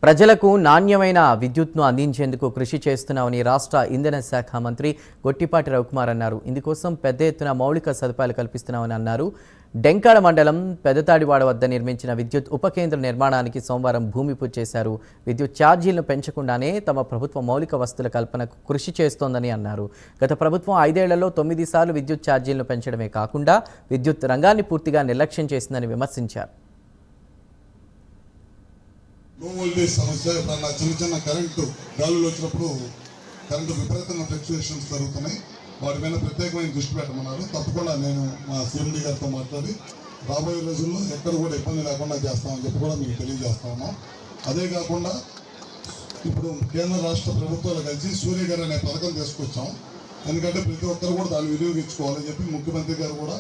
ప్రజలకు నాణ్యమైన విద్యుత్ను అందించేందుకు కృషి చేస్తున్నామని రాష్ట్ర ఇంధన శాఖ మంత్రి గొట్టిపాటి రవికుమార్ అన్నారు. ఇందుకోసం పెద్ద ఎత్తున మౌలిక సదుపాయాలు కల్పిస్తున్నామని అన్నారు. డెంకాడ మండలం పెదతాడివాడ వద్ద నిర్మించిన విద్యుత్ ఉప కేంద్ర నిర్మాణానికి సోమవారం భూమి పూజ చేశారు. విద్యుత్ ఛార్జీలను పెంచకుండానే తమ ప్రభుత్వం మౌలిక వసతుల కల్పనకు కృషి చేస్తోందని అన్నారు. గత ప్రభుత్వం 5 ఏళ్లలో 9 సార్లు విద్యుత్ ఛార్జీలను పెంచడమే కాకుండా విద్యుత్ రంగాన్ని పూర్తిగా నిర్లక్ష్యం చేసిందని విమర్శించారు. లో వోల్టేజ్ సమస్య ఎప్పుడన్నా చిన్న కరెంటు గాలులు వచ్చినప్పుడు కరెంటు విపరీతంగా ఫ్లక్చుయేషన్స్ జరుగుతున్నాయి. వాటి మీద ప్రత్యేకమైన దృష్టి పెట్టమన్నారు. తప్పకుండా నేను మా సిఎండి గారితో మాట్లాడి రాబోయే రోజుల్లో ఎక్కడ కూడా ఇబ్బంది లేకుండా చేస్తామని చెప్పి కూడా మీకు తెలియజేస్తా ఉన్నాం. అదే కాకుండా ఇప్పుడు కేంద్ర రాష్ట్ర ప్రభుత్వాలు కలిసి సూర్య గారు అనే పథకం తీసుకొచ్చాం. ఎందుకంటే ప్రతి ఒక్కరు కూడా దాన్ని వినియోగించుకోవాలని చెప్పి ముఖ్యమంత్రి గారు కూడా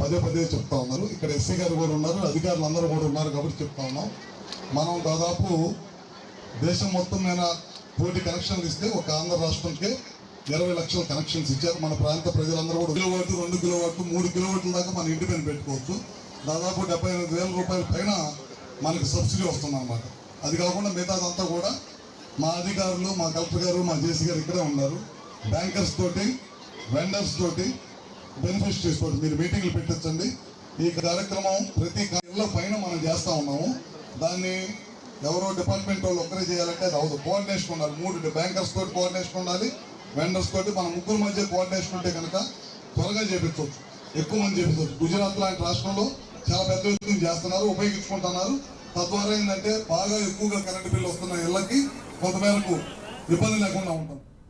పదే చెప్తా ఉన్నారు. ఇక్కడ ఎస్సీ గారు కూడా ఉన్నారు, అధికారులు అందరూ కూడా ఉన్నారు కాబట్టి చెప్తా ఉన్నాం. మనం దాదాపు దేశం మొత్తం మీద 1 కనెక్షన్లు ఇస్తే ఒక ఆంధ్ర రాష్ట్రంకి 20 లక్షల కనెక్షన్స్ ఇచ్చారు. మన ప్రాంత ప్రజలందరూ కూడా 1 కిలోవాట్, 2 కిలోవాట్లు, 3 కిలోవాట్ల దాకా మన ఇంటి పైన పెట్టుకోవచ్చు. దాదాపు 78,000 రూపాయల పైన మనకి సబ్సిడీ వస్తుందన్నమాట. అది కాకుండా మిగతాదంతా కూడా మా అధికారులు, మా కలెక్టర్ గారు, మా జేసీ గారు ఇక్కడే ఉన్నారు. బ్యాంకర్స్ తోటి, వెండర్స్ తోటి, బెనిఫిషరీస్ తోటి మీరు మీటింగ్లు పెట్టించండి. ఈ కార్యక్రమం ప్రతి ఇళ్ళ పైన మనం చేస్తూ ఉన్నాము. దాన్ని ఎవరో డిపార్ట్మెంట్ వాళ్ళు ఒక్కరే చేయాలంటే అది అవదు. కోఆర్డినేషన్ ఉండాలి. 3 బ్యాంకర్స్ తోటి కోఆర్డినేషన్ ఉండాలి, వెండర్స్ తోటి. మన ముగ్గురు మధ్య కోఆర్డినేషన్ ఉంటే కనుక త్వరగా చేపించవచ్చు, ఎక్కువ మంది చేపించవచ్చు. గుజరాత్ లాంటి రాష్ట్రంలో చాలా పెద్ద ఎత్తున చేస్తున్నారు, ఉపయోగించుకుంటున్నారు. తద్వారా ఏంటంటే బాగా ఎక్కువగా కరెంటు బిల్లు వస్తున్న ఇళ్ళకి కొంతమేరకు ఇబ్బంది లేకుండా ఉంటుంది.